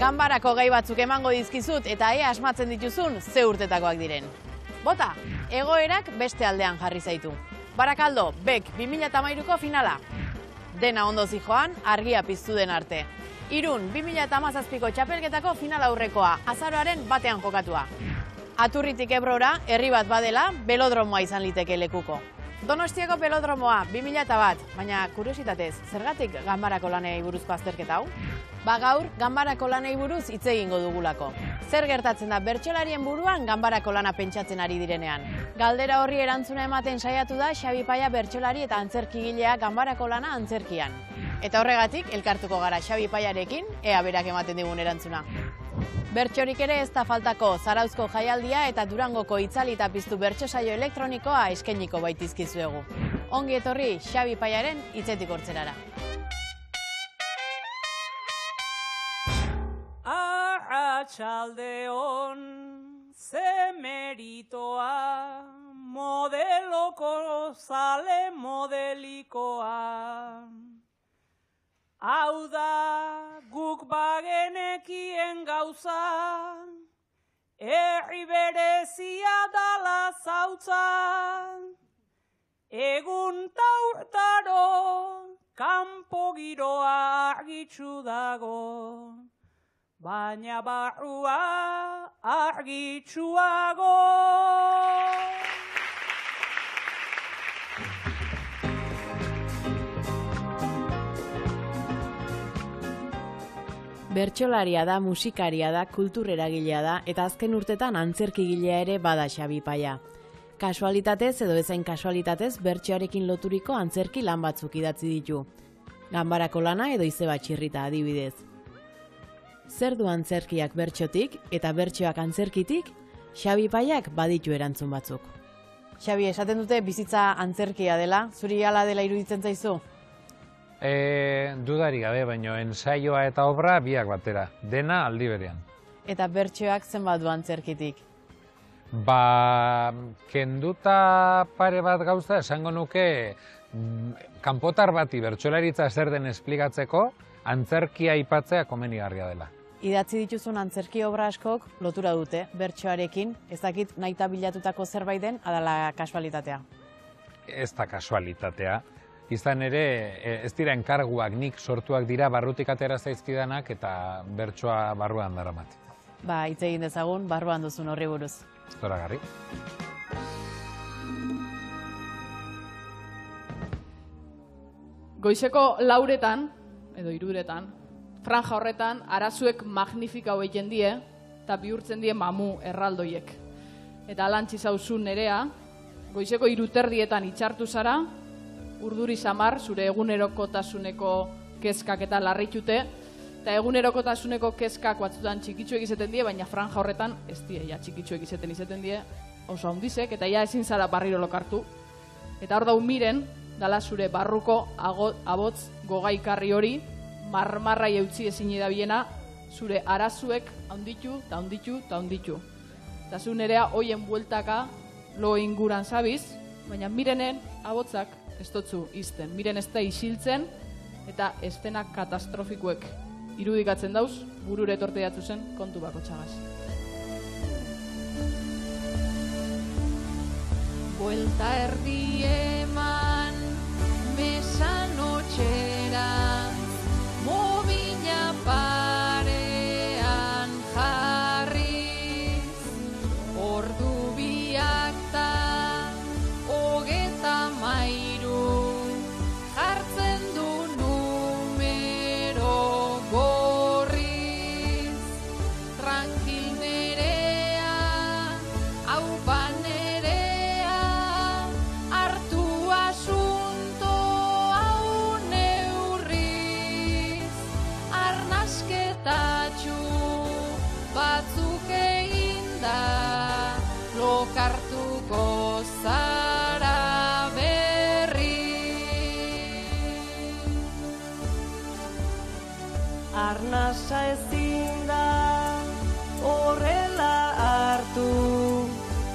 ganbarako gai batzuk emango dizkizut eta ea asmatzen dituzun ze urtetakoak diren. Bota, egoerak beste aldean jarri zaitu. Barakaldo, Bek 2013ko finala. Dena ondo zijoan, argia piztu den arte. Irun 2017ko txapelketako final aurrekoa, azaroaren batean jokatua. Aturritik Ebrora, herri bat badela, belodromoa izan liteke lekuko. Donostiako belodromoa 2001, baina kuriositatez, zergatik ganbarako lanei buruzko azterketa hau? Gaur, ganbarako lanei buruz hitz egingo dugulako. Zer gertatzen da bertsolarien buruan ganbarako lana pentsatzen ari direnean? Galdera horri erantzuna ematen saiatu da Xabi Paya bertsolari eta antzerkigilea ganbarako lana antzerkian. Eta horregatik, elkartuko gara Xabi Payarekin, ea berak ematen digun erantzuna. Bertsorik ere ez da faltako Zarauzko jaialdia eta Durangoko itzali eta piztu bertso saio elektronikoa eskainiko baitizkizuegu. Ongi etorri Xabi Payaren hitzetik hortzerara. Arratsaldeon, ze meritoa, modeloko zale modelikoa. Hau da guk bagenekien gauza, herri berezia dala zautza. Egun taurtaro, kanpo giroa argitsu dago, baina barrua argitsuago. Bertsolaria da, musikaria da, kultureragilea da eta azken urtetan antzerkigilea ere bada Xabi Paya. Kasualitatez edo ezain kasualitatez bertsoarekin loturiko antzerki lan batzuk idatzi ditu. Ganbarako lana edo izeba txirrita adibidez. Zer du antzerkiak bertsotik eta bertsoak antzerkitik? Xabi Payak baditu erantzun batzuk. Xabi, esaten dute bizitza antzerkia dela, zuri hala dela iruditzen zaizu? Dudari gabe, baino ensaioa eta obra biak batera, dena aldi berean. Eta bertsoak zenbat du antzerkitik? Kenduta pare bat gauza esango nuke kanpotar bati bertsolaritza zer den esplikatzeko antzerkia aipatzea komenigarria dela. Idatzi dituzun antzerki obra askok lotura dute bertsoarekin, ez dakit nahita bilatutako zerbait den adala kasualitatea. Ez da kasualitatea. Izan ere, ez dira enkarguak nik sortuak dira barrutik atera zaizkidanak eta bertsoa barruan daramat. Hitz egin dezagun, barruan duzun horri buruz. Zoragarri. Goizeko lauretan, edo iruretan, franja horretan, arazuek magnifikau egiten die, eta bihurtzen die mamu erraldoiek. Eta alantzi zauzu nerea, goizeko 3:30 itxartu zara, urduri samar, zure egunerokotasuneko kezkak eta larritute, eta egunerokotasuneko kezkak batzutan txikitsuek izaten die, baina franja horretan ez die, ja txikitsuek izaten die, oso handizek, eta ja ezin zara barriro lokartu. Eta hor dau miren, dala zure barruko abotz gogaikarri hori, marmarrai eutzi ezin edabiena, zure arazuek handitu, eta handitu, eta handitu. Eta zu nerea hoien bueltaka lo inguran zabiz, baina mirenen abotzak ez dotzu izten. Miren ez da isiltzen eta estenak katastrofikuek irudikatzen dauz, burure etorte jatzu zen kontu bako txagaz. Buelta erdi eman, mesan otxera, mobila parean jarriz, ordu biak ta, 33, jartzen du numero gorriz, tranquil nerea, haupa nerea, hartu asunto hau neurriz, arnasketatxu batzuk eginda, lokartuko zara berri. Arnasa ezin da horrela hartu,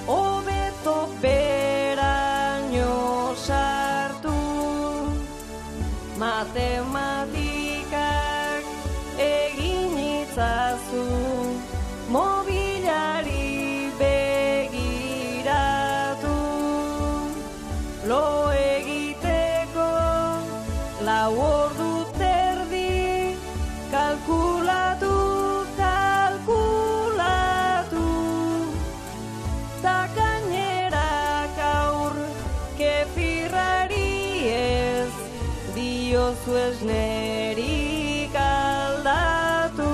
hobeto beraino sartu. Matematikak egin itzazu, zu esnerik aldatu.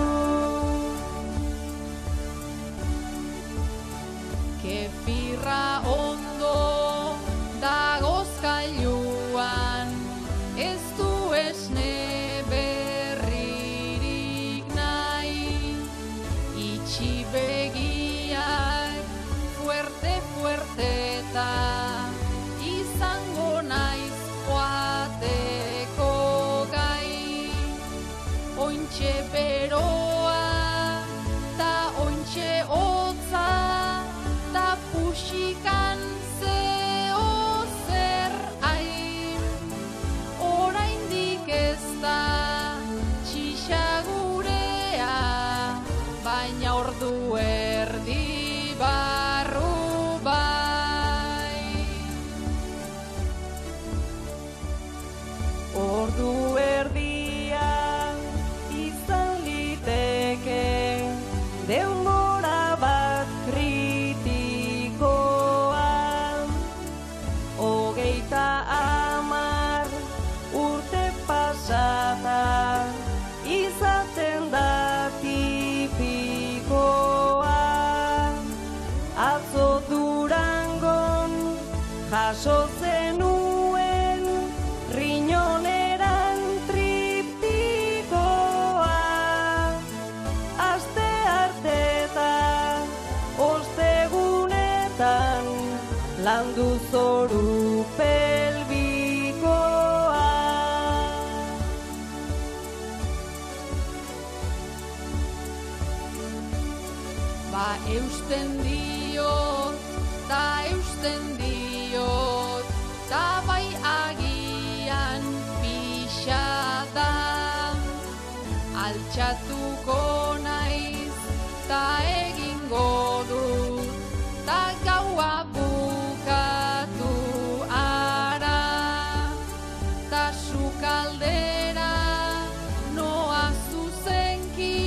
Kefirra ondo dagozkailuan, ez du esne berririk nahi. Itxi begiak fuerte eta izango naiz joateko gai. Ointxe beroa ta ointxe hotza, ta puxikan zeo zer hain. Oraindik ez da txixagurea, baina ordu erdi barru bai. Ordu erdia izan liteke, denbora bat kritikoan. 30 urte pasata izaten da tipikoa. Atzo Durangon jaso zenuen riñoneran triptikoa. Aste arteta ostegunetan landu zoru pelbikoa. Ba eusten diot, ta bai agian pixa da. Altxatuko naiz, ta egingo dut, ta gaua bukatu ara. Ta sukaldera noa zuzenki,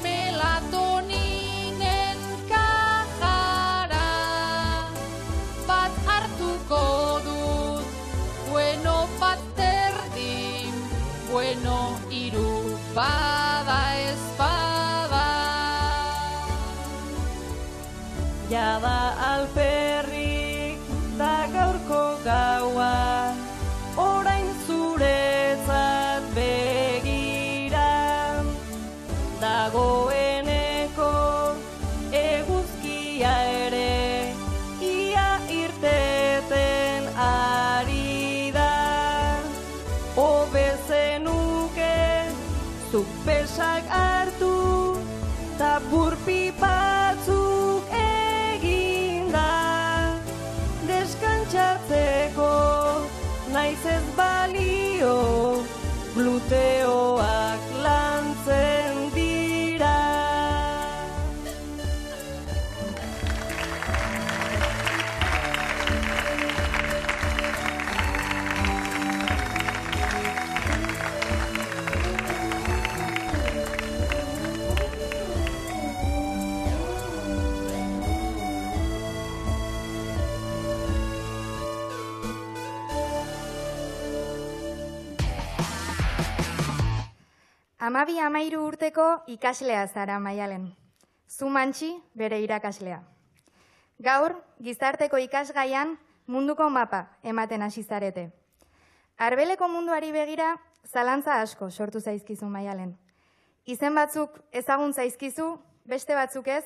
melatoninen kajara. Bat hartuko dut, bueno bat terdi, bueno hiru bada espada. Jada alperrik da gaurko gaua, orain zuretzat begira. Dagoeneko eguzkia ere ia irteten ari da. Hobe zenuke zuk besak hartu, ta burpi batzuk eginda. Deskantzatzeko naiz ez balio, gluteoak lantzen dira. Amabi 13 urteko ikaslea zara Maialen. Zu Mantxi bere irakaslea. Gaur, gizarteko ikasgaian munduko mapa ematen hasi zarete. Arbeleko munduari begira, zalantza asko sortu zaizkizu Maialen. Izen batzuk ezagun zaizkizu, beste batzuk ez,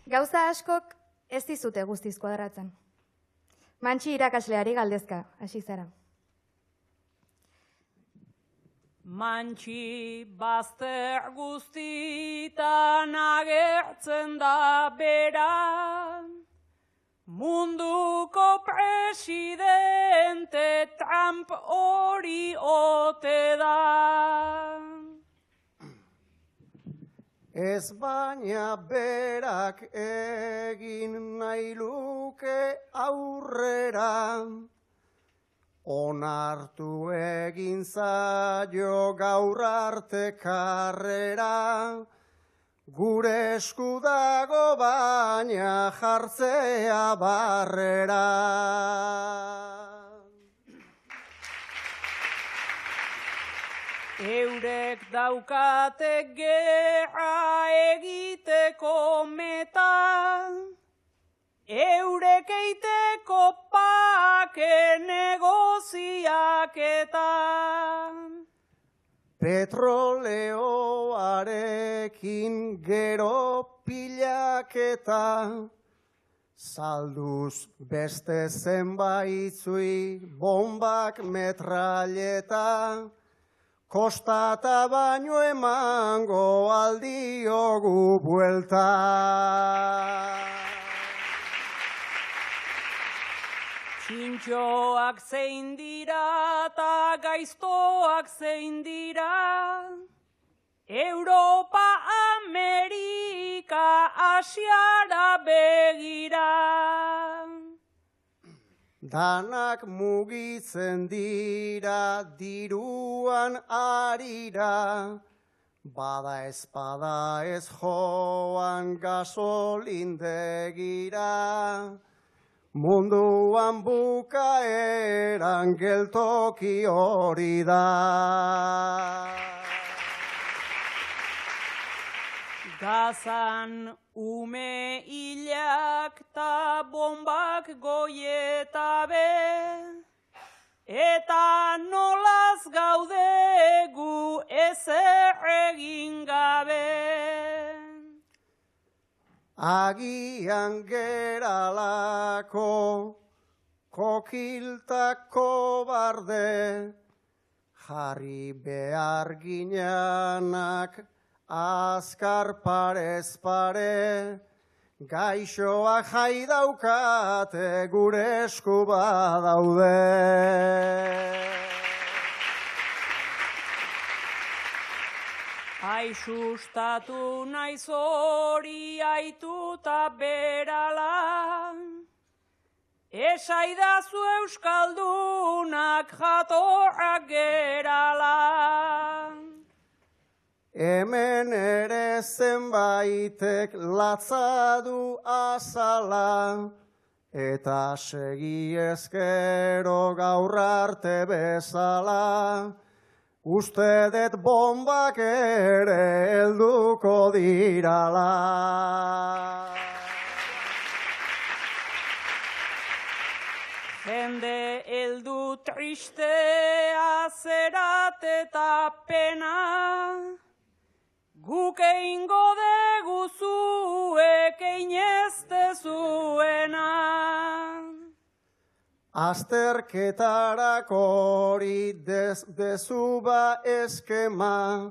gauza askok ez dizute guztiz kuadratzen. Mantxi irakasleari galdezka, hasi zara. Mantxi bazter guztitan agertzen da bera, munduko presidente Trump hori ote da. Ez baina berak egin nahi luke aurrera, onartu egin zaio gaur arte karrera, gure esku dago baina jartzea barrera. Eurek daukate gerra egiteko meta, eurek eiteko pake negoziaketa. Petroleoarekin gero pilaketa, salduz beste zenbaitzui bombak metralleta, kostata baino emango aldiogu buelta. Txintxoak zein dira eta gaiztoak zein dira, Europa, Amerika, Asiara begira. Danak mugitzen dira diruan arira, bada ezpada ez joan gasolindegira, munduan bukaeran geltoki hori da. Gazan ume hilak ta bombak goieta be, eta nolaz gaude gu ezer egin gabe. Agian geralako kokiltako barde, jarri behar ginenak azkar parez pare, gaixoak jai daukate gure esku badaude. Ai sustatu naiz hori aituta berala, esaidazu euskaldunak jatorrak gerala. Hemen ere zenbaitek latzadu azala, eta segi ezkero gaur arte bezala, uste dut bombak ere helduko dirala. Jende heldu tristea zerat eta pena, guk eingo degu zuek einezte zuena. Azterketarako hori dezuba eskema,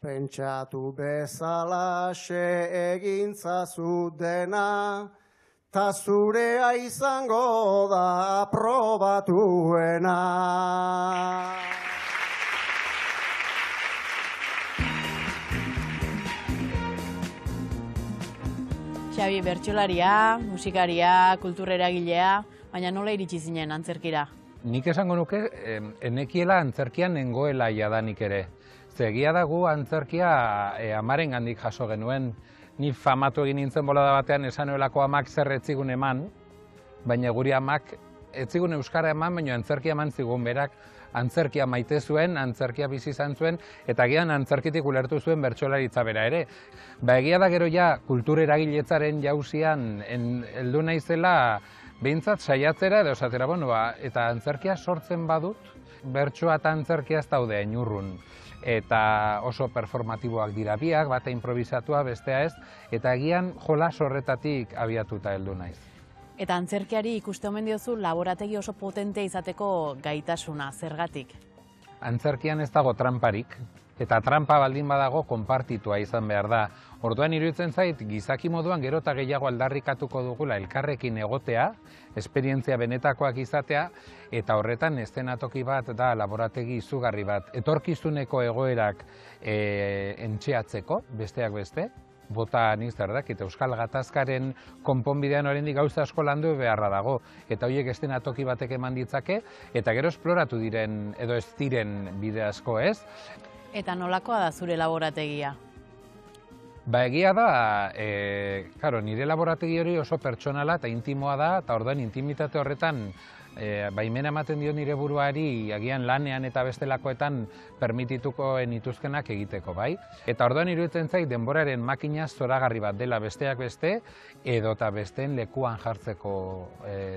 pentsatu bezalaxe egintzazu dena, ta zurea izango da aprobatuena. Xabi, bertsolaria, musikaria, kultureragilea, baina nola iritsi zinen antzerkira? Nik esango nuke, enekiela antzerkian nengoela jadanik ere. Zegia dago antzerkia amaren gandik jaso genuen. Ni famatu egin nintzen bolada batean esan nuelako amak zer etzigun eman, baina guri amak etzigun euskara eman, baina antzerkia eman zigun berak. Antzerkia maite zuen, antzerkia bizi izan zuen, eta agian antzerkitik ulertu zuen bertsolaritza bera ere. Ba egia da gero ja kultur eragiletzaren jauzian heldu naizela behintzat saiatzera edo esatera, eta antzerkia sortzen badut, bertsoa eta antzerkia ez daude inurrun. Eta oso performatiboak dira biak, bata improvisatua, bestea ez, eta agian jolas horretatik abiatuta heldu naiz. Eta antzerkiari ikuste omen diozu laborategi oso potente izateko gaitasuna, zergatik? Antzerkian ez dago tramparik, eta trampa baldin badago konpartitua izan behar da. Orduan iruditzen zait, gizaki moduan gero eta gehiago aldarrikatuko dugula elkarrekin egotea, esperientzia benetakoak izatea, eta horretan eszenatoki bat da laborategi izugarri bat. Etorkizuneko egoerak entxeatzeko, besteak beste, bota nik zer dakit, Euskal Gatazkaren konponbidean oraindik gauza asko landu beharra dago. Eta horiek eszenatoki batek eman ditzake, eta gero esploratu diren edo ez diren bide asko ez. Eta nolakoa da zure laborategia? Ba, egia da, claro, nire laborategi hori oso pertsonala eta intimoa da, eta orduan intimitate horretan baimena ematen dio nire buruari agian lanean eta bestelakoetan permitituko nituzkenak egiteko, bai? Eta orduan iruditzen zait denboraren makina zoragarri bat dela besteak beste, edota besteen lekuan jartzeko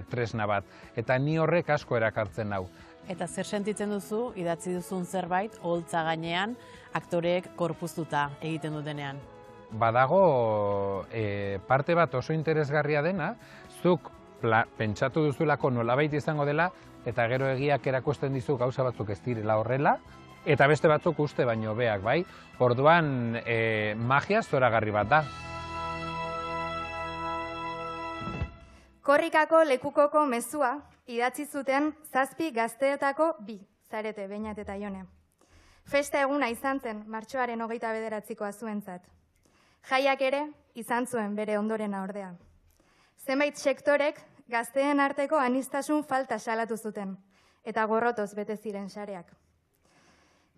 tresna bat. Eta ni horrek asko erakartzen nau. Eta zer sentitzen duzu, idatzi duzun zerbait, oholtza gainean, aktoreek korpuztuta egiten dutenean? Badago parte bat oso interesgarria dena, zuk pentsatu duzulako nolabait izango dela, eta gero egiak erakusten dizu gauza batzuk ez direla horrela, eta beste batzuk uste baino beak, bai? Orduan, magia zoragarri bat da. Korrikako lekukoko mezua idatzi zuten 7 gazteetako 2 zarete, Beñat eta Jone. Festa eguna izan zen martxoaren 29koa zuentzat. Jaiak ere izan zuen bere ondorena ordea. Zenbait sektorek gazteen arteko aniztasun falta salatu zuten, eta gorrotoz bete ziren sareak.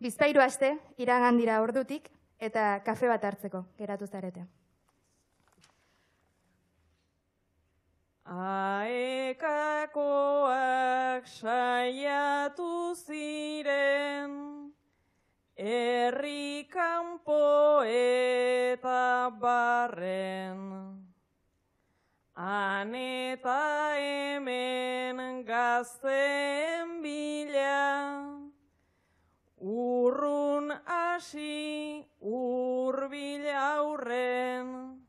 Bizpahiru aste iragan dira ordutik, eta kafe bat hartzeko geratu zarete. Aekakoak saiatu ziren, herri kanpo eta barren. Han eta hemen gazteen bila, urrun hasi hurbil aurren.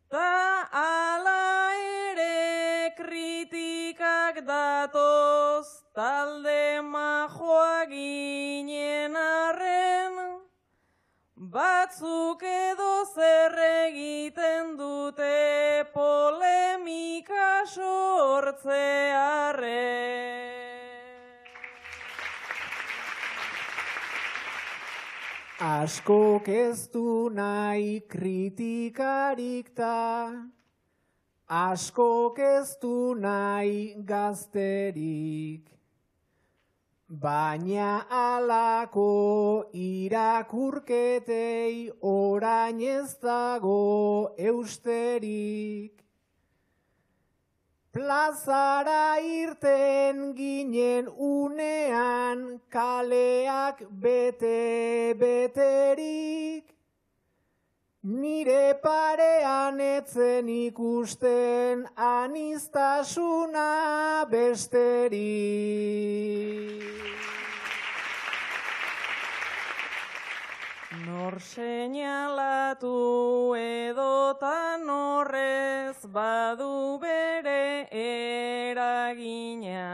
Ta ala ere kritikak datoz, talde majoa ginen arren, batzuk edo zer egiten dute polemika sortzearren. Askok ez du nahi kritikarik ta, askok ez du nahi gazterik, baina alako irakurketei orain ez dago eusterik. Plazara irten ginen unean kaleak bete-beterik, nire parean etzen ikusten aniztasuna besterik. Nor seinalatu edotan horrez badu bere eragina,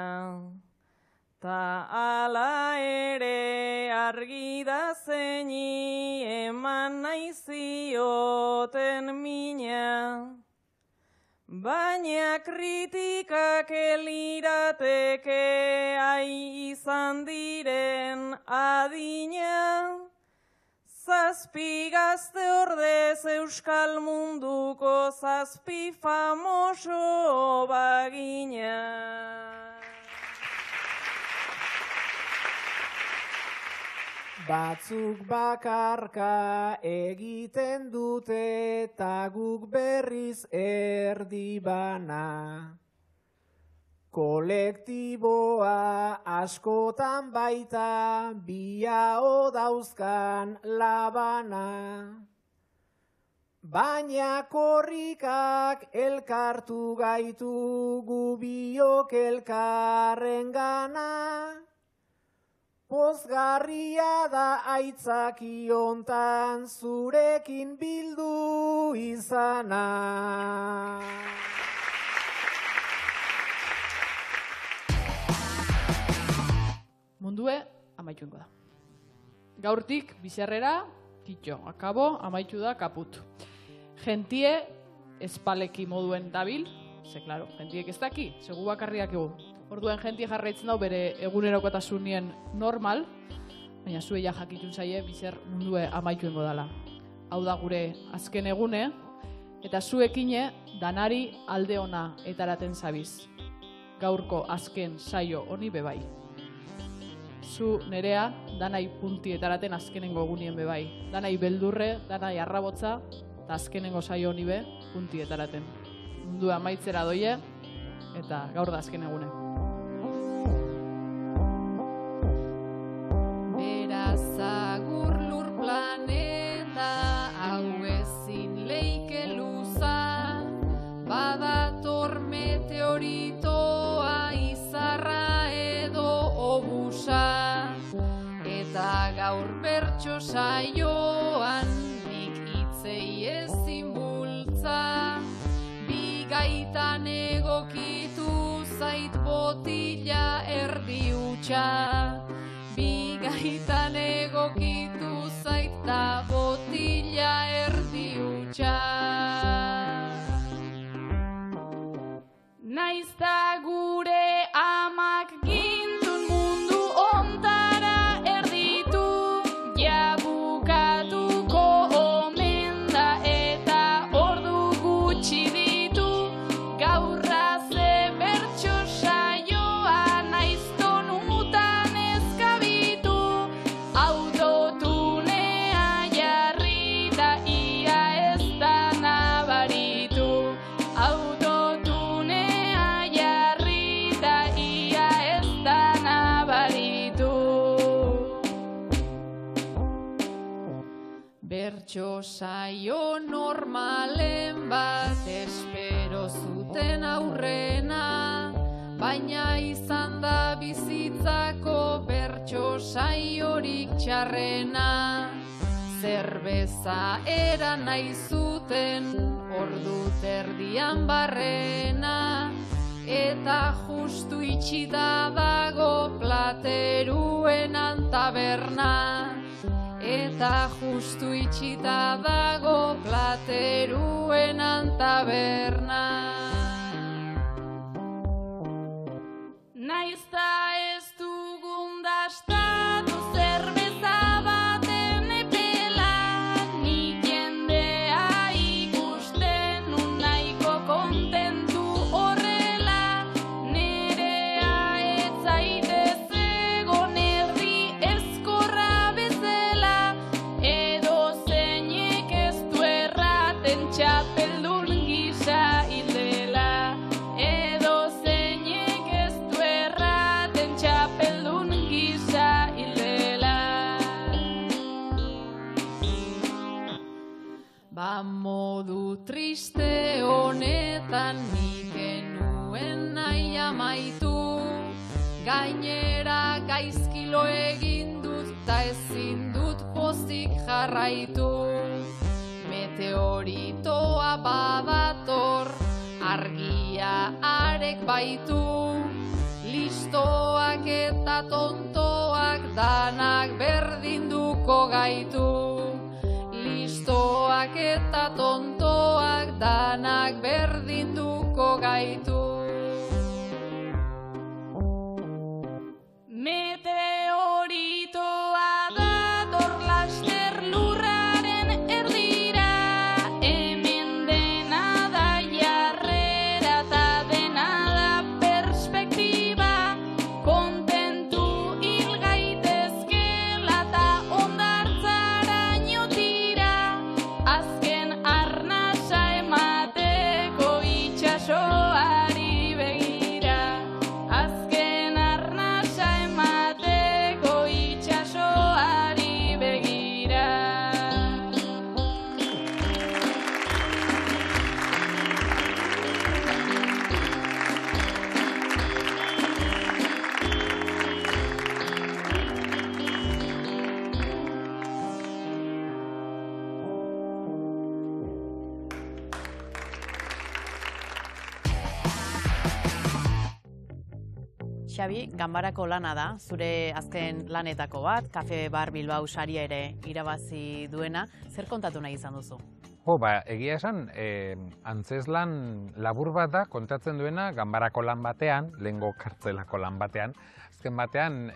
ta ala ere argi da zeini eman nahi zioten mina. Baina kritikak elirateke ai izan diren adina, 7 gazte ordez euskal munduko 7 famoso bagina. Batzuk bakarka egiten dute eta guk berriz erdi bana. Kolektiboa askotan baita biao dauzkan labana. Baina korrikak elkartu gaitu gubiok elkarren gana. Pozgarria da aitzaki hontan zurekin bildu izana. Mundue amaituko da. Gaurtik bizarrera, kitxo, akabo, amaitu da kaput. Gentie espaleki moduen dabil, ze klaro, gentiek ez daki, segu bakarriak egu. Orduan gentie jarraitzen dau bere egunerokotasunien normal, baina zue ja jakitun zaie bizar mundue amaituko dala. Hau da gure azken egune, eta zuekine danari alde ona etaraten zabiz. Gaurko azken saio honi bebai. zu nerea, danai punti etaraten azkenengo egunien bebai. Danai beldurre, danai arrabotza, eta azkenengo saio honi be, punti etaraten. Mundua amaitzera doie, eta gaur da azken egune. Berazagur lur planeta, hau ezin leike luza, badator meteoritoa, izarra edo obusa, eta gaur bertso saioan nik hitzei ezin bultza, bigaitan egokitu zait botila erdi hutsa, bigaitan egokitu zait da botila erdi hutsa. Naizta gure amak gintun mundu ontara erditu, ja bukatuko omen da eta ordu gutxi ditu, gaurra ze bertso saioa naizton utan ezkabitu, autotunea jarri da ia ez da nabaritu, bertso saio normalen bat espero zuten aurrena, baina izan da bizitzako bertso saiorik txarrena. Zerbeza era nahi zuten ordu terdian barrena, eta justu itxita dago Plateruenan taberna. Eta justu itxita dago Plateruenan taberna. Naizta ez dugun dastatu zerbeza baten epela, nik jendea ikusten nun nahiko kontentu horrela, nerea ez zaitez egon erdi ezkorra bezala, edo zeinek ez du erraten txapeldun gisa hildela, edo zeinek ez du erraten txapeldun gisa hildela. Ba modu triste honetan nik genuen nahi amaitu, gainera gaizkilo egin dut ta ezin dut pozik jarraitu. Meteoritoa badator, argia arek baitu, listoak eta tontoak danak berdinduko gaitu. Listoak eta tontoak danak berdinduko gaitu. Meteoritoa dator laster lurraren erdira, hemen dena da jarrera ta dena da perspektiba, kontentu hil gaitezkela ta hondartzaraino tira, azken arnasa emateko itsasoari begira, azken arnasa emateko itsasoari begira. Xabi, ganbarako lana da, zure azken lanetako bat, Kafe Bar Bilbao saria ere irabazi duena. Zer kontatu nahi izan duzu? Egia esan, antzeslan labur bat da, kontatzen duena, ganbarako lan batean, lehengo kartzelako lan batean, azken batean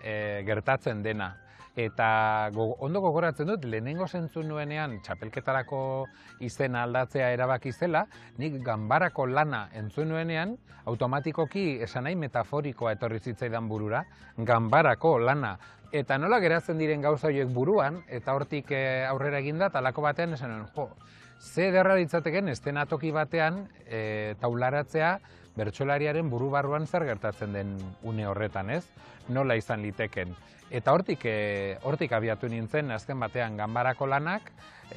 gertatzen dena. Eta ondo gogoratzen dut, lehenengo zentzun nuenean txapelketarako izena aldatzea erabaki zela, nik ganbarako lana entzun nuenean, automatikoki esan nahi metaforikoa etorri zitzaidan burura, ganbarako lana. Eta nola geratzen diren gauza horiek buruan, eta hortik aurrera eginda, talako batean esan nuen, ze ederra ditzateken eszenatoki batean taularatzea bertsolariaren buru barruan zer gertatzen den une horretan, ez? Nola izan liteken. Eta hortik abiatu nintzen, azken batean ganbarako lanak,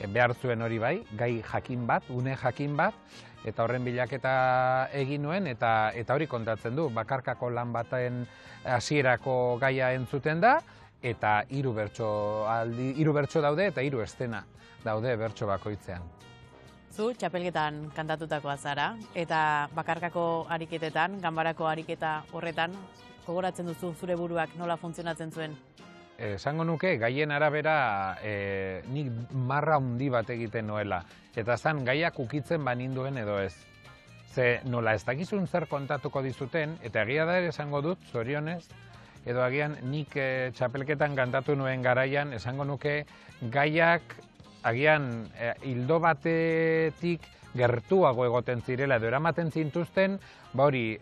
behar zuen hori bai, gai jakin bat, une jakin bat, eta horren bilaketa egin nuen, eta hori kontatzen du, bakarkako lan baten hasierako gaia entzuten da, eta hiru bertso daude eta 3 eszena daude bertso bakoitzean. Zu txapelketan kantatutakoa zara, eta bakarkako ariketetan, ganbarako ariketa horretan, gogoratzen duzu zure buruak nola funtzionatzen zuen? Esango nuke, gaien arabera nik marra handi bat egiten nuela. Eta zan, gaiak ukitzen baninduen edo ez. Ze nola ez dakizun zer kontatuko dizuten, eta egia da ere esango dut, zorionez, edo agian nik txapelketan kantatu nuen garaian, esango nuke gaiak agian hildo batetik gertuago egoten zirela, edo eramaten zintuzten, hori,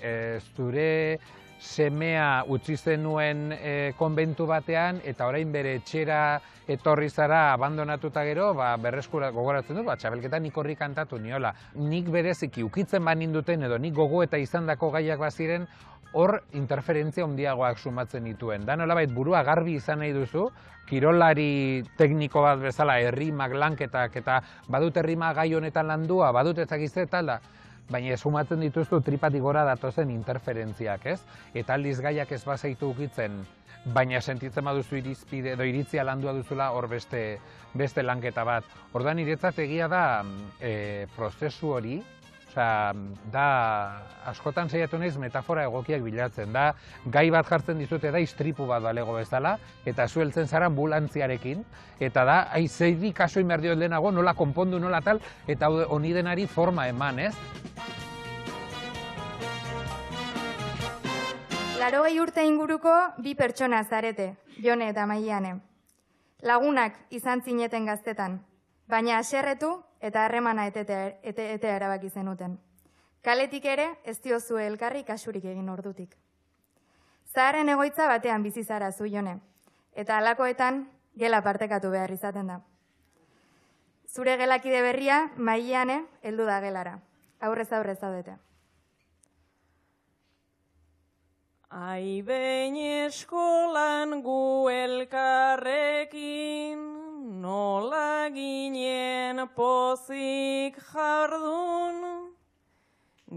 zure semea utzi zenuen konbentu batean, eta orain bere etxera etorri zara abandonatuta gero, berreskura gogoratzen dut, txapelketan nik horri kantatu niola. Nik bereziki ukitzen baninduten edo nik gogo eta izandako gaiak baziren, hor interferentzia handiagoak sumatzen dituen. Da nolabait burua garbi izan nahi duzu, kirolari tekniko bat bezala errimak, lanketak, eta badut errima gai honetan landua, badut ezakizte talda, baina sumatzen dituztu tripatik gora datozen interferentziak, ez? Eta aldiz gaiak ez bazaitu ukitzen, baina sentitzen baduzu irizpide edo iritzia landua duzula hor beste lanketa bat. Orduan niretzat egia da prozesu hori, da askotan saiatu naiz metafora egokiak bilatzen, da gai bat jartzen dizute da istripu bat balego bezala, eta zu heltzen zara ambulantziarekin, eta da, zeiri kaso inber dio lehenago, nola konpondu, nola tal, eta honi denari forma eman, ez? 80 urte inguruko 2 pertsona zarete, Jone eta Maiane. Lagunak izan zineten gaztetan, baina haserretu eta harremana etetea erabaki zenuten. Kaletik ere ez diozue elkarri kasurik egin ordutik. Zaharren egoitza batean bizi zara zu, Jone, eta halakoetan gela partekatu behar izaten da. Zure gelakide berria, Maiane, heldu da gelara. Aurrez zaudete. Ai behin eskolan gu elkarrekin, nola ginen pozik jardun,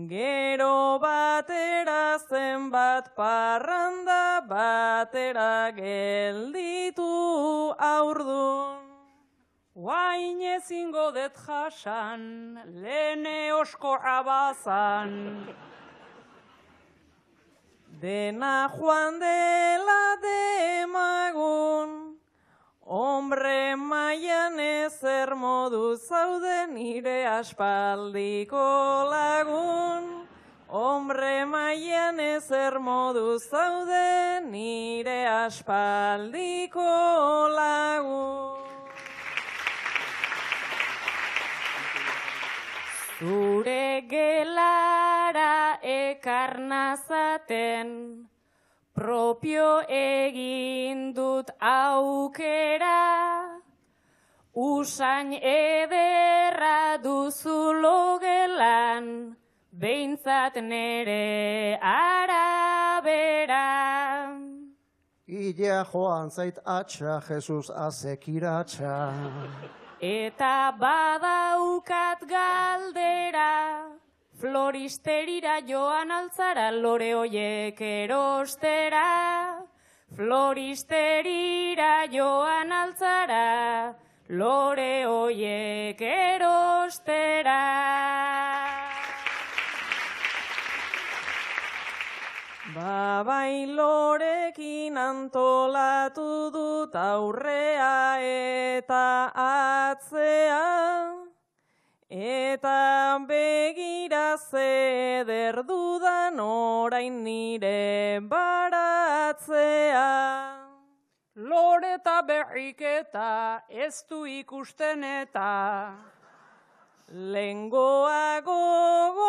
gero batera zenbat parranda, batera gelditu aurdun. Guain ezingo det jasan, lehene oskorra bazan, dena joan dela demagun, hombre maian ezer modu zaude nire aspaldiko lagun. Hombre maian ezer modu zaude nire aspaldiko lagun. Zure gelara ekarnazaten, propio egin dut aukera, usain ederra duzu logelan, behintzat nere arabera. Ilea joan zait atxa, Jesus azekiratxa. Eta badaukat galdera, floristerira joan altzara lore hoiek erostera. Floristerira joan altzara lore hoiek erostera. Bai lorekin antolatu dut aurrea eta atzea, eta begira zeder dudan orain nire baratzea. lore eta berriketa ez du ikusten eta lengoa gogoratzea,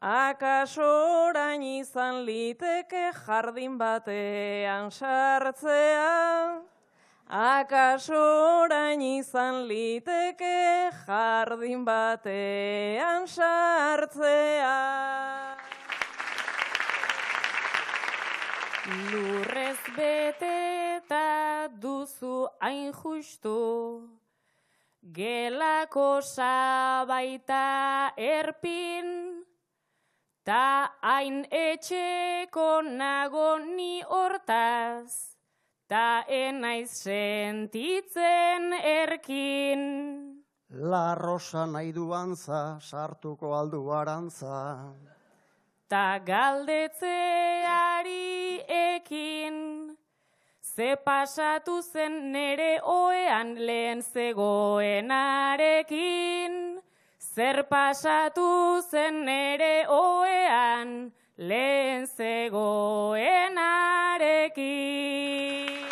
akaso orain izan liteke jardin batean sartzea, akaso orain izan liteke jardin batean sartzea. Lurrez beteta duzu hain justu, gelako sabaita erpin, ta hain etxeko nago ni hortaz, ta enaiz sentitzen erkin. La rosa nahi du antza, sartuko aldu arantza. Ta galdetzeari ekin, ze pasatu zen nere oean lehen zegoenarekin. Zer pasatu zen nere oean lehen zegoenarekin.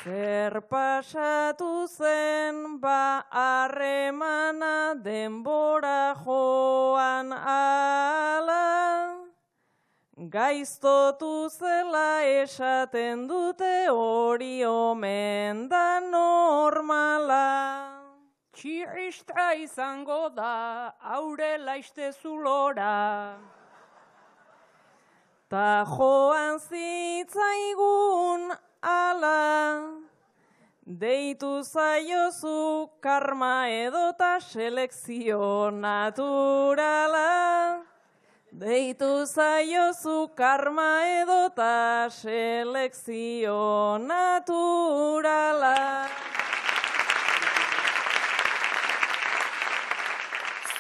Zer pasatu zen ba harremana denbora joan ala, gaiztotu zela esaten dute hori omen da normala. Txirristra izango da aurela istezulora, ta joan zitzaigun ala, deitu zaiozu karma edota selekzio naturala. Deitu zaiozu karma edota selekzio naturala.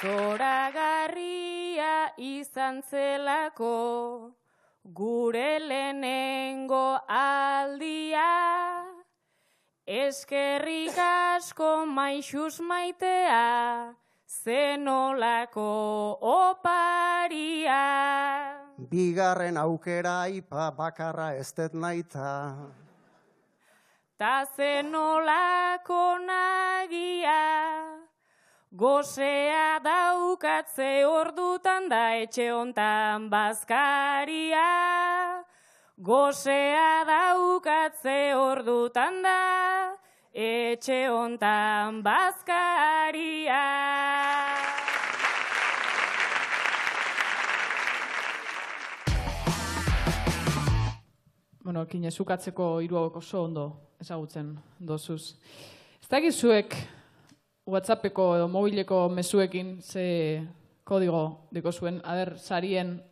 Zoragarria izan zelako gure lehenengo aldia, eskerrik asko maixuz maitea, zenolako oparia. Bigarren aukera ipa bakarra ez dut naita. Ta zenolako nagia, gozea daukatze ordutan da etxe hontan bazkaria. Gozea daukatze ordutan da etxe hontan bazkaria. Bueno, kinezukatzeko hiru hauek oso ondo ezagutzen dozuz. Ez dakizuek WhatsAppeko edo mobileko mezuekin ze kodigo deko zuen, sarien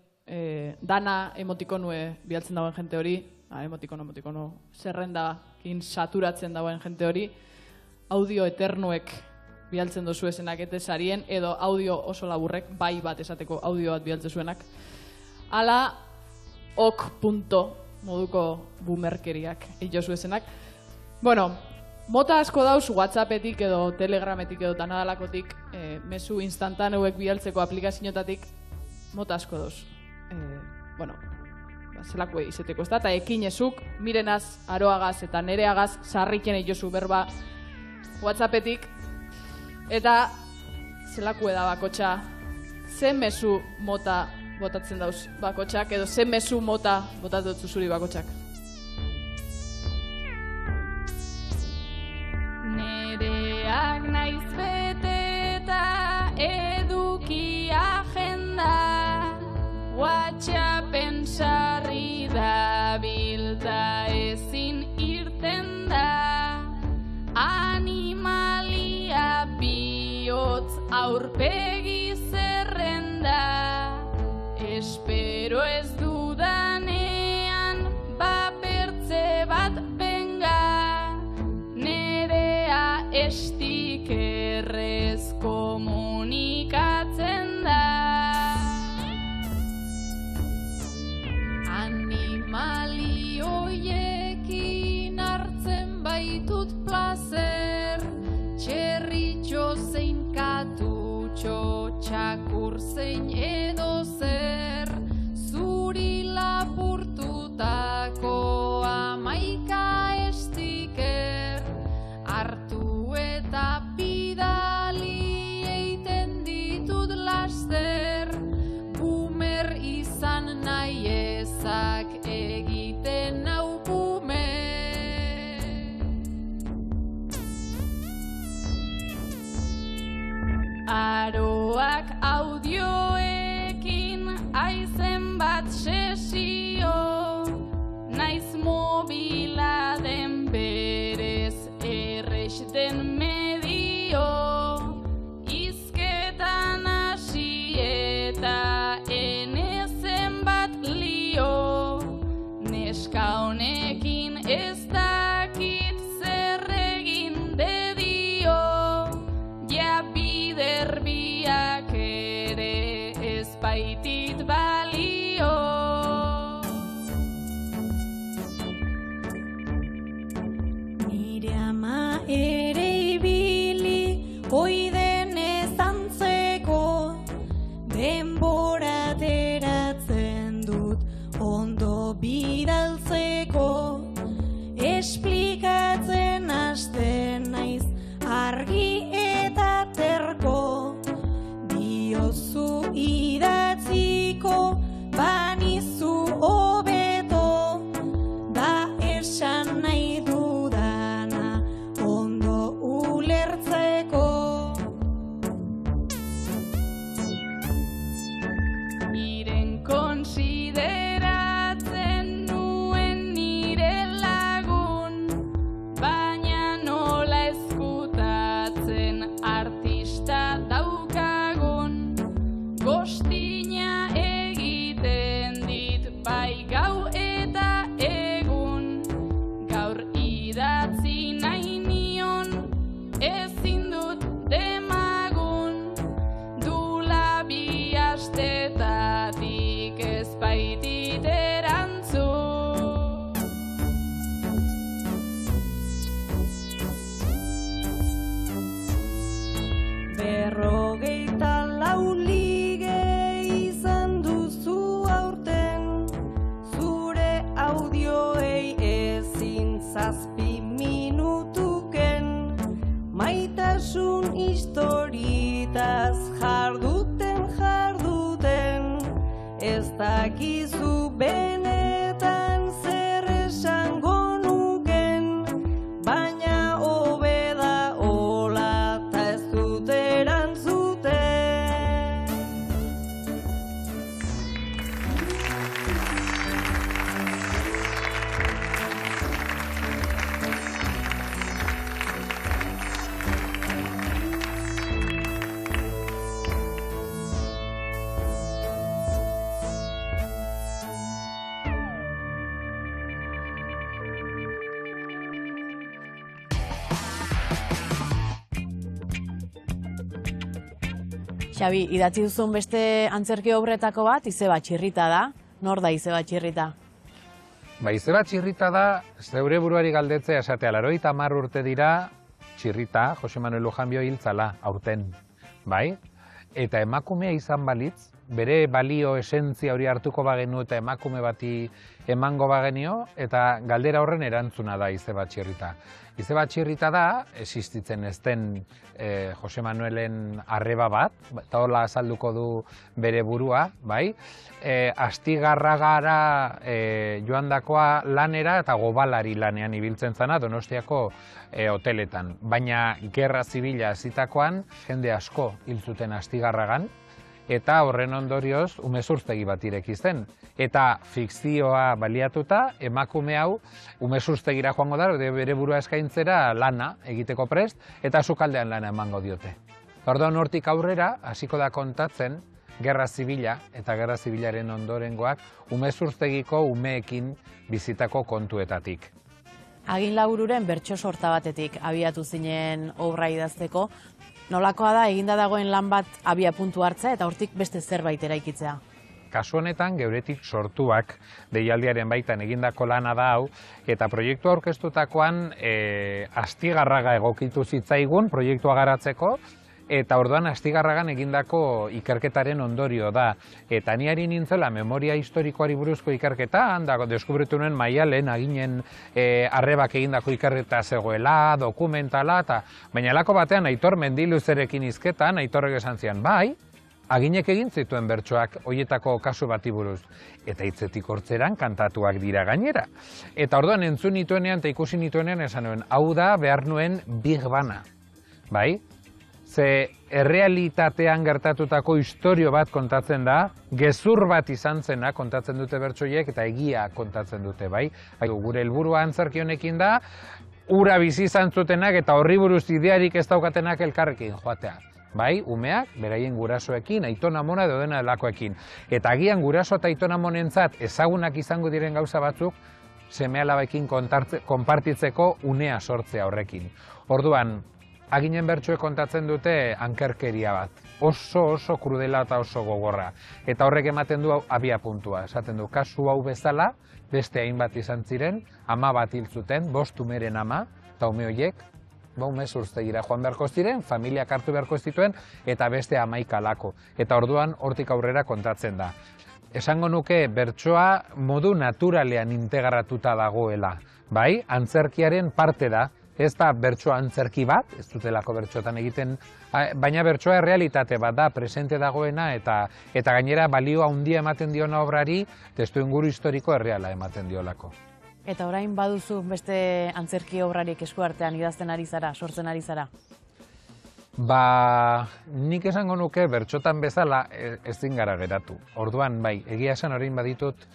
dana emotikonue bialtzen dagoen jente hori, emotikono, zerrendakin saturatzen dagoen jente hori, audio eternuek bialtzen dozu esenak eta sarien, edo audio oso laburrek, bai bat esateko audio bat bialtzen zuenak, ala ok. Moduko boomerkeriak itozu esenak. Bueno, mota asko dauz WhatsAppetik edo Telegrametik edo tanadalakotik mezu instantaneuek bialtzeko aplikazioetatik mota asko dauz. Bueno, zelako izeteko ez da, eta ekinezuk, mirenaz, aroagaz eta nereagaz sarriken itozu berba WhatsAppetik, eta zelako da bakotxa, ze mezu mota botatzen dauz bakotxak, edo ze mezu mota botatzen dut zuri bakotxak. Nereak naiz beteta eduki agenda, WhatsAppen sarri dabilta ezin irten da, animalia bihotz aurpegi zerrenda. Espero ez dudanean bapertze bat benga, nerea estikerrez komunikatzen da. Animalioiekin hartzen baitut plazer, txerritxo zein katutxo, txakur zein edo zer, Aroak audioekin aizen bat sesio, naiz mobila den berez errex den medio, izketan hasi eta enezen bat lio, neska honekin ez dakit zer egin dedio, ja biderbiak ere ez baitit balio. Nire ama ere ibili oiden ezantzeko, denbora ateratzen dut ondo bidaltzeko, esplikatzen hasten naiz argi eta terko, diozu idatziko banizu hobeto, da esan nahi dudana ondo ulertzeko. Iren konsideratzen nuen nire lagun, baina nola ezkutatzen artista daukagun, gostina egiten dit bai gau eta egun, gaur idatzi nahi nion ezin dut demagun, dula bi astetatik ez baitit erantzun. Berrogeita lau lige izan duzu aurten, zure audioei ezin 7 minutuken, maitasun historitaz jarduten, ez dakizu benetan zer esango nuken, baina hobe da hola ta ez dut erantzuten. Xabi, idatzi duzun beste antzerki obretako bat, Izeba Txirrita da. Nor da Izeba Txirrita? Ba, Izeba Txirrita da, zeure buruari galdetzea esatea, 80 urte dira, Txirrita, Jose Manuel Lujanbio hiltzala, aurten, bai? Eta emakumea izan balitz, bere balio esentzia hori hartuko bagenu eta emakume bati emango bagenio, eta galdera horren erantzuna da Izeba Txirrita. Izeba Txirrita da, existitzen ez den Jose Manuelen arreba bat, eta hola azalduko du bere burua, bai? Astigarragara joandakoa lanera eta gobalari lanean ibiltzen zana Donostiako hoteletan. Baina gerra zibila hasitakoan jende asko hil zuten Astigarragan, eta horren ondorioz umezurtegi bat ireki zen. Eta fikzioa baliatuta, emakume hau umezurtegira joango da, bere burua eskaintzera lana egiteko prest, eta sukaldean lana emango diote. Orduan hortik aurrera, hasiko da kontatzen, gerra zibila eta gerra zibilaren ondorengoak umezurtegiko umeekin bizitako kontuetatik. Agin Labururen bertso sorta batetik abiatu zinen obra idazteko, nolakoa da eginda dagoen lan bat abia puntu hartzea eta hortik beste zerbait eraikitzea? Kasu honetan geuretik sortuak deialdiaren baitan egindako lana da hau, eta proiektu aurkeztutakoan Astigarraga egokitu zitzaigun proiektua garatzeko, eta orduan Astigarragan egindako ikerketaren ondorio da. Eta ni ari nintzela memoria historikoari buruzko ikerketa, handako deskubritu nuen Maialen aginen arrebak egindako ikerketa zegoela, dokumentala, baina lako batean Aitor Mendiluzerekin hizketan, Aitorrek esan zian, bai, aginek egin zituen bertsoak hoietako kasu bati buruz. Eta hitzetik hortzeran kantatuak dira gainera. Eta orduan entzun nituenean eta ikusi nituenean esan nuen, hau da behar nuen Big Bana. Bai? ze errealitatean gertatutako istorio bat kontatzen da, gezur bat izan zena kontatzen dute bertsoiek eta egia kontatzen dute, bai? Gure helburua antzerki honekin da, ura bizi izan zutenak eta horri buruz idearik ez daukatenak elkarrekin joatea. Bai, umeak, beraien gurasoekin, aiton-amona edo dena delakoekin. Eta agian guraso eta aiton-amonentzat ezagunak izango diren gauza batzuk, seme-alabekin konpartitzeko unea sortzea horrekin. Orduan, aginen bertsoek kontatzen dute ankerkeria bat. Oso krudela eta oso gogorra. Eta horrek ematen du abia puntua. Esaten du, kasu hau bezala, beste hainbat izan ziren, ama bat hil zuten, 5 umeren ama, eta ume horiek, umezurtegira joan beharko ziren, familiak hartu beharko zituen, eta beste 11 alako. Eta orduan hortik aurrera kontatzen da. Esango nuke bertsoa modu naturalean integratuta dagoela. Bai, antzerkiaren parte da. Ez da bertsoa antzerki bat, ez dutelako bertsotan egiten, baina bertsoa errealitate bat da, presente dagoena eta gainera balio handia ematen diona obrari, testuinguru historiko erreala ematen diolako. Eta orain baduzu beste antzerki obrarik eskuartean idazten ari zara, sortzen ari zara? Nik esango nuke bertsotan bezala ezin gara geratu. Orduan, bai, egia esan orain baditut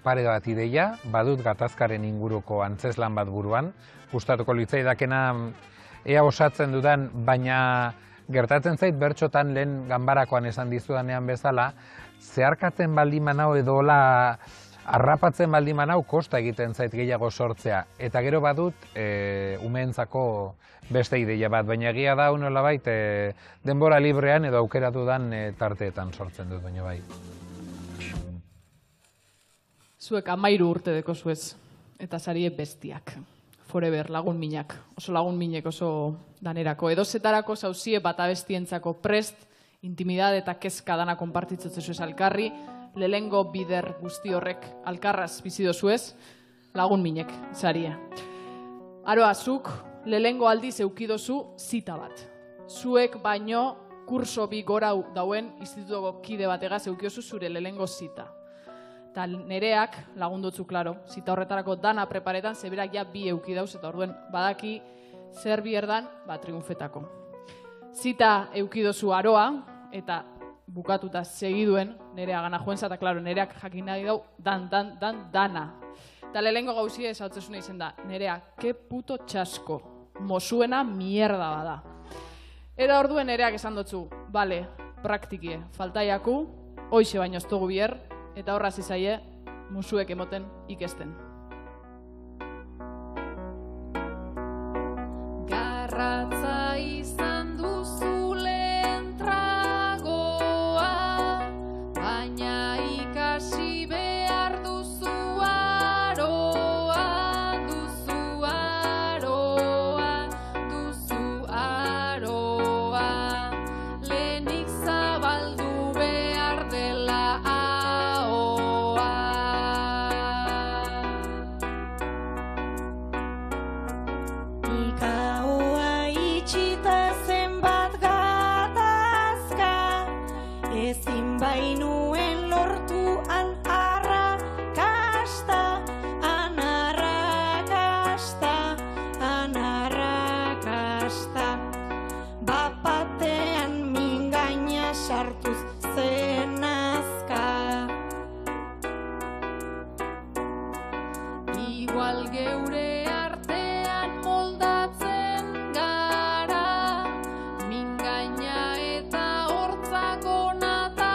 pare bat ideia, badut gatazkaren inguruko antzeslan bat buruan, gustatuko litzaidakena ea osatzen dudan, baina gertatzen zait bertsotan lehen ganbarakoan esan dizudanean bezala, zeharkatzen baldin manau edo harrapatzen baldin manau kosta egiten zait gehiago sortzea. Eta gero badut umeentzako beste ideia bat, baina egia da nolabait denbora librean edo aukera dudan tarteetan sortzen dut, baina bai. Zuek 13 urte deko zuez, eta sarie bestiak. Forever, lagun minak. Oso lagun minek oso danerako. Edozetarako zauzie bat abestientzako prest, intimidade eta kezka dana konpartitzatzen zuez alkarri, lehengo bider guzti horrek alkarraz bizido zuez, lagun minek, saria. Aroa, zuk lehengo aldiz eukidozu zita bat. Zuek baino kurso bi gora dauen institutuko kide bategaz eukiozu zure lehengo zita. Eta nereak lagundotzu, klaro, zita horretarako dana preparetan, zeberak ja bi eukidauz, eta orduen badaki zer bierdan, triunfetako. Zita eukidozu Aroa, eta bukatuta segiduen, nerea gana joenza, eta klaro, nereak jakin nahi dau, dana. Eta lehengo gauzia esautzesuna izen da, nerea, ke puto txasko, mosuena mierda bada. Eta orduen nereak esan dutzu, bale, praktikie, faltaiaku, hoixe baino ez dugu bier, eta horraz izaie, musuek emoten ikesten. Garratza izan duzu lehen tragoa, baina ikasi behar duzu aroa, duzu aroa, duzu aroa, lehenik zabaldu behar dela bainuen lortu anarrakasta, bapatean mingaina sartuz zenazka. Igual geure artean moldatzen gara, mingaina eta hortzako nata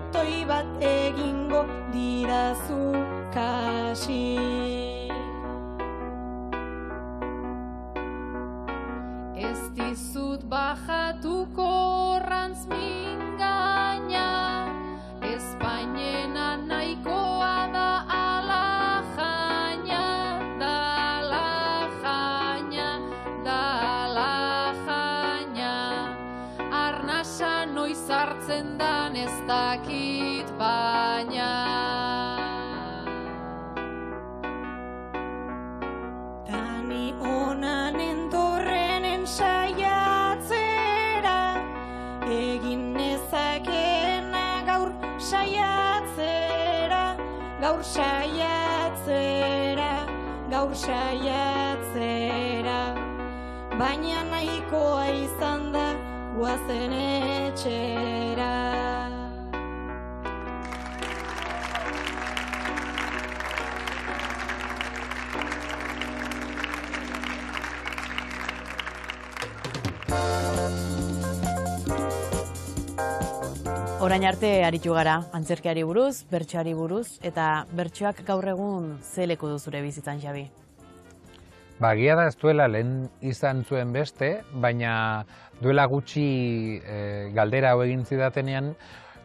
botoi bat egingo dirazu kasi. Ez dizut bajatuko horrantz mingaina, Espainena nahikoa da ala jaina, da ala jaina, da ala jaina. Arnasa noiz hartzen dan ez dakit baina. Tani onan endorrenen saiatzera, egin nezakeena gaur saiatzera, gaur saiatzera, gaur saiatzera. Baina nahikoa izan da guazen etxera. Orain arte aritu gara antzerkiari buruz, bertsoari buruz, eta bertsoak gaur egun ze leku du zure bizitzan, Xabi? Egia da ez duela lehen izan zuen beste, baina duela gutxi galdera hau egin zidatenean,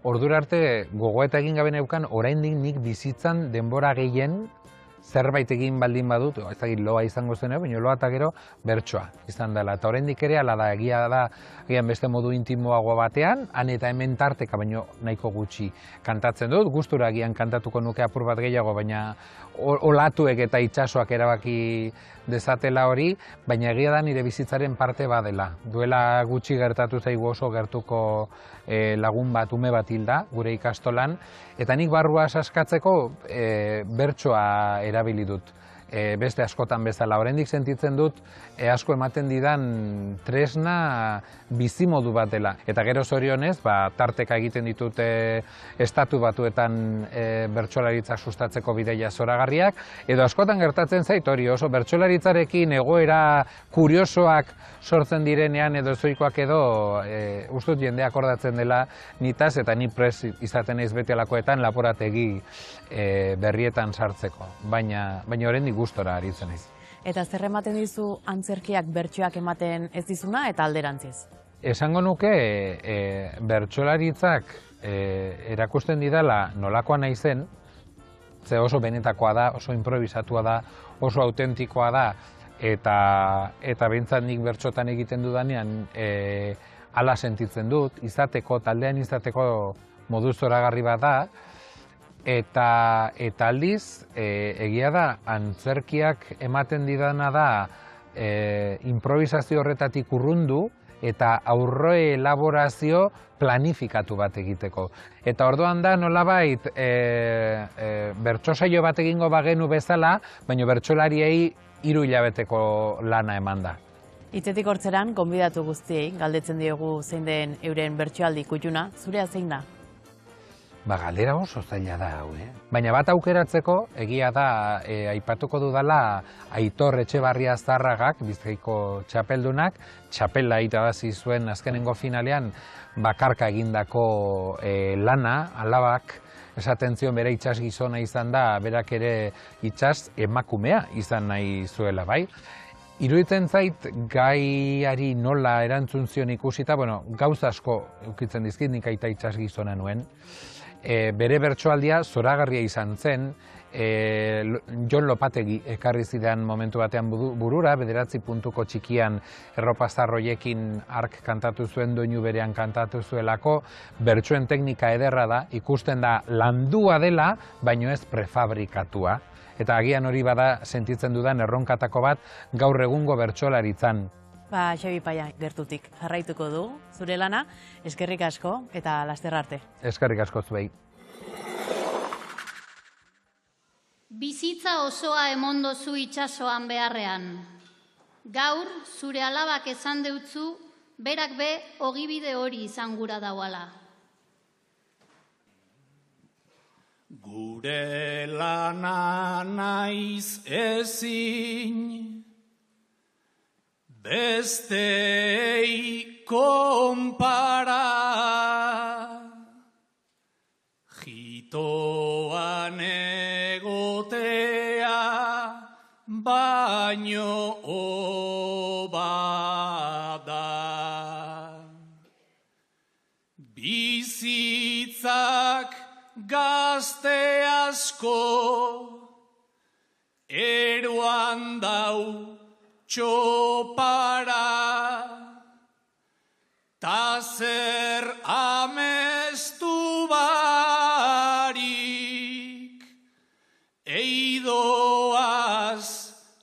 ordura arte gogoeta egin gabe neukan, oraindik nik bizitzan denbora gehien zerbait egin baldin badut, ez dakit loa izango zen, baina loa eta gero bertsoa izan dela. Eta oraindik ere ala da, egia da, egian beste modu intimoago batean, han eta hemen tarteka, baino nahiko gutxi kantatzen dut, gustura agian kantatuko nuke apur bat gehiago, baina olatuek eta itsasoak erabaki dezatela hori, baina egia da nire bizitzaren parte badela. Duela gutxi gertatu zaigu oso gertuko lagun bat, ume bat hilda, gure ikastolan, eta nik barrua saskatzeko bertsoa erabili dut. Beste askotan bezala, oraindik sentitzen dut asko ematen didan tresna bizimodu bat dela. Eta gero zorionez, tarteka egiten ditut estatu batuetan bertsolaritzak sustatzeko bideia zoragarriak, edo askotan gertatzen zait hori oso bertsolaritzarekin egoera kuriosoak sortzen direnean edo zoikoak edo ustut jendea akordatzen dela nitaz eta ni prest izaten naiz betelakoetan laborategi berrietan sartzeko. Baina oraindik gustora aritzen naiz. Eta zer ematen dizu antzerkiak bertsoak ematen ez dizuna eta alderantziz? Esango nuke bertsolaritzak erakusten didala nolakoa naizen, ze oso benetakoa da, oso improvisatua da, oso autentikoa da, eta behintzat nik bertsotan egiten dudanean hala sentitzen dut, izateko, taldean izateko modu zoragarri bat da, eta aldiz, egia da, antzerkiak ematen didana da improvisazio horretatik urrundu eta aurre elaborazio planifikatu bat egiteko. Eta orduan da nolabait bertsosaio bat egingo bagenu bezala, baina bertsolariei 3 hilabeteko lana eman da. Hitzetik hortzeran, gonbidatu guztiei, galdetzen diogu zein den euren bertsoaldi kutxuna, zurea zein da? Galdera oso zaila da hau, Baina bat aukeratzeko, egia da, aipatuko dudala Aitor Etxebarria Zarragak, Bizkaiko txapeldunak, txapela irabazi zuen azkenengo finalean bakarka egindako lana, alabak, esaten zion bere itsas gizona izan da, berak ere itsas emakumea izan nahi zuela, bai? Iruditzen zait gaiari nola erantzun zion ikusita, gauza asko ukitzen dizkit, nik aita itsas gizona nuen. Bere bertsoaldia zoragarria izan zen, Jon Lopategi ekarri zidan momentu batean burura, 9 puntuko txikian erropazarroiekin ark kantatu zuen, doinu berean kantatu zuelako, bertsoen teknika ederra da, ikusten da landua dela, baino ez prefabrikatua. Eta agian hori bada sentitzen dudan erronkatako bat gaur egungo bertsolaritzan. Xabi Paia, gertutik jarraituko du zure lana, eskerrik asko eta laster arte. Eskerrik asko zuei. Bizitza osoa emondozu itsasoan beharrean. Gaur, zure alabak esan deutzu, berak be ogibide hori izan gura dauala. Gure lana naiz ezin, bestei konpara, jitoan egotea baino obada. Bizitzak gazte asko eroan dau txopara, ta zer amestu barik eidoaz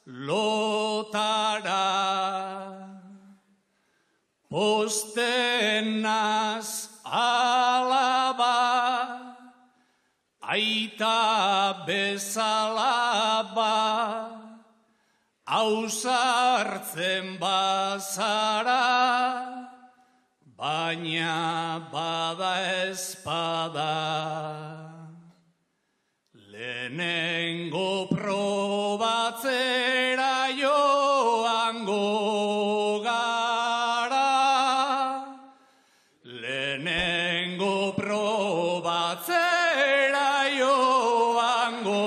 lotara. Postenaz alaba, aita bezala ba, ausartzen bazara, baina bada ezpada. Lehenengo probatzera joango gara, lehenengo probatzera joango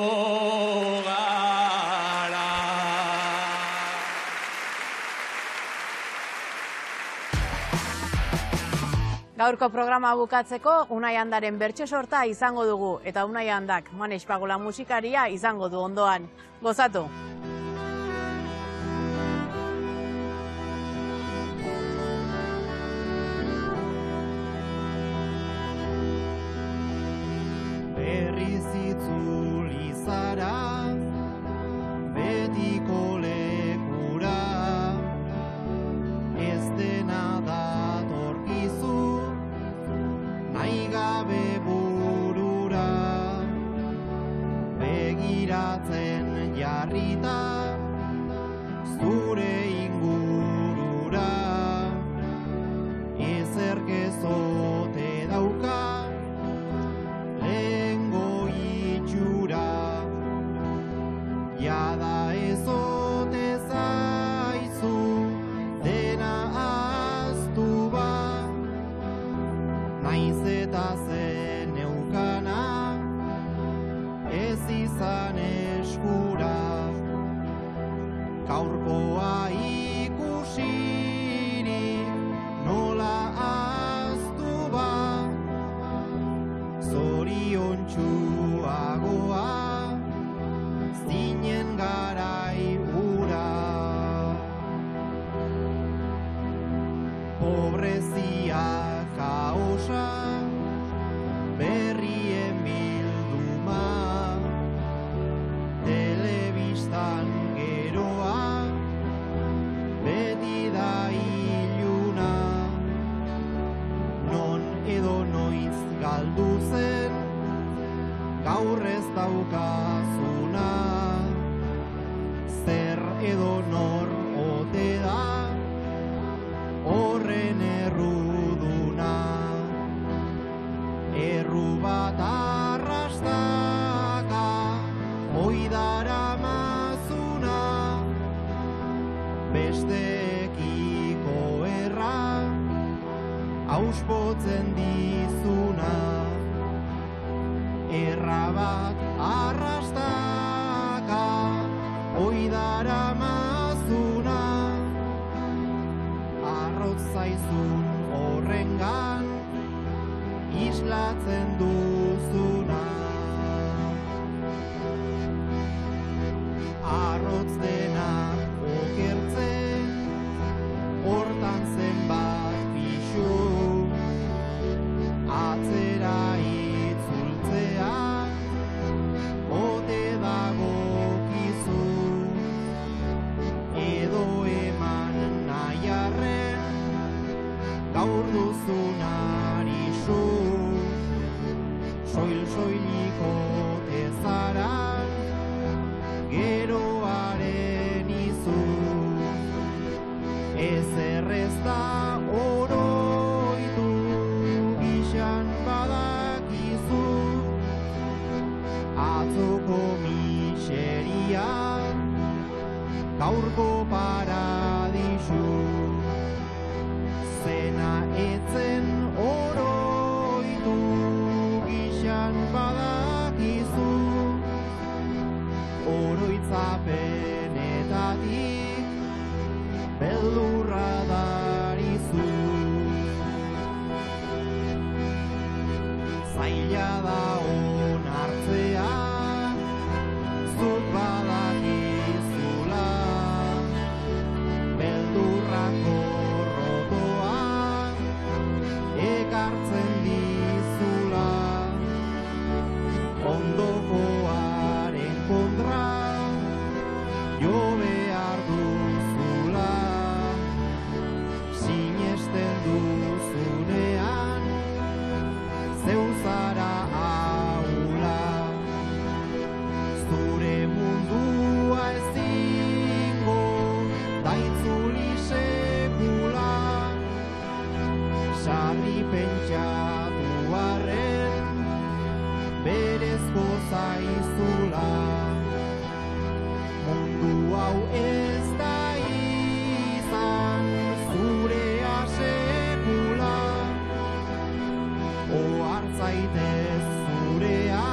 gara. Gaurko programa bukatzeko Unai Andaren bertso sorta izango dugu, eta Unai Andak Manes Pagola musikaria izango du ondoan. Gozatu! Berriz itzuli zara, betiko lekura, ez dena datorkizu, nahi gabe burura, begiratzen jarrita, zure ingurura, ezerk ezote dauka, lehengo itxura, jada ezote zaizu, dena ahaztu ba, naiz eta zen eukana, ez izan eskura, gaurkoa ikusirik nola ahaztu ba, zoriontsuagoa, zinen garai hura. Pobrezia kaosa, berrien bilduma, telebistan geroa, beti da iluna, non edo noiz galdu zen, gaur ez daukazuna, zer edo nor ote da, horren erruduna, erru bat arrastaka, oidara mazuna, bestekiko erra, auspotzen dizuna, erra bat arrastaka, oidara mazuna, arrotz zaizun horrengan, islatzen duzuna. Arrotz dena okertzen, hortan zenbat pixu, atzera itzultzea, ote dagokizu, edo eman nahiarren, gaur duzunari zu, soil-soiliko tezaran, geroaren izu, ezer ez da oroitu, gixan badakizu, atzoko miserian, gaurko paradisu, zena etzen oroitu, gixan oroitzapenetatik beldurra darizu. Zaila da onartzea, zuk badakizula, beldurrak gorrotoa ekartzen dizula. Ondokoaren kontra jo behar duzula, sinesten duzunean zeu zara ahula. Zure mundua ezingo da itzuli sekula, sarri pentsatu arren berezko zaizula. Mundu hau ez da izan zurea sekula, ohar zaitez zurea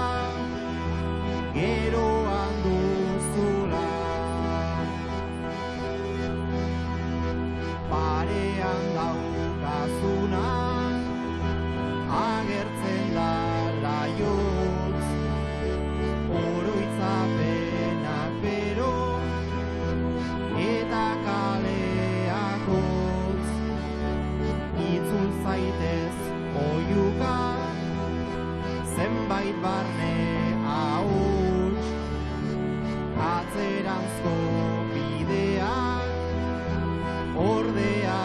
geroan duzula. Parean daukazuna agertzen da laiotz, oroitzapenak bero eta kaleak hotz. Itzul zaitez oihuka, zenbait barne ahots, atzeranzko bideak ordea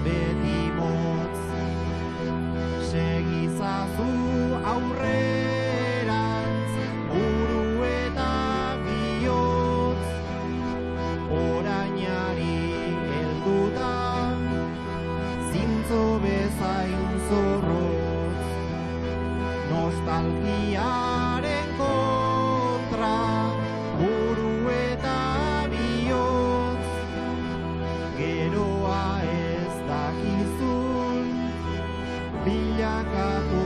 beti motz. Segizazu aurrerantz, buru eta bihotz, orainari helduta, zintzo bezain zorrotz. Nostalgiaren kontra, buru eta bihotz, geroa ez dakizun bilakatu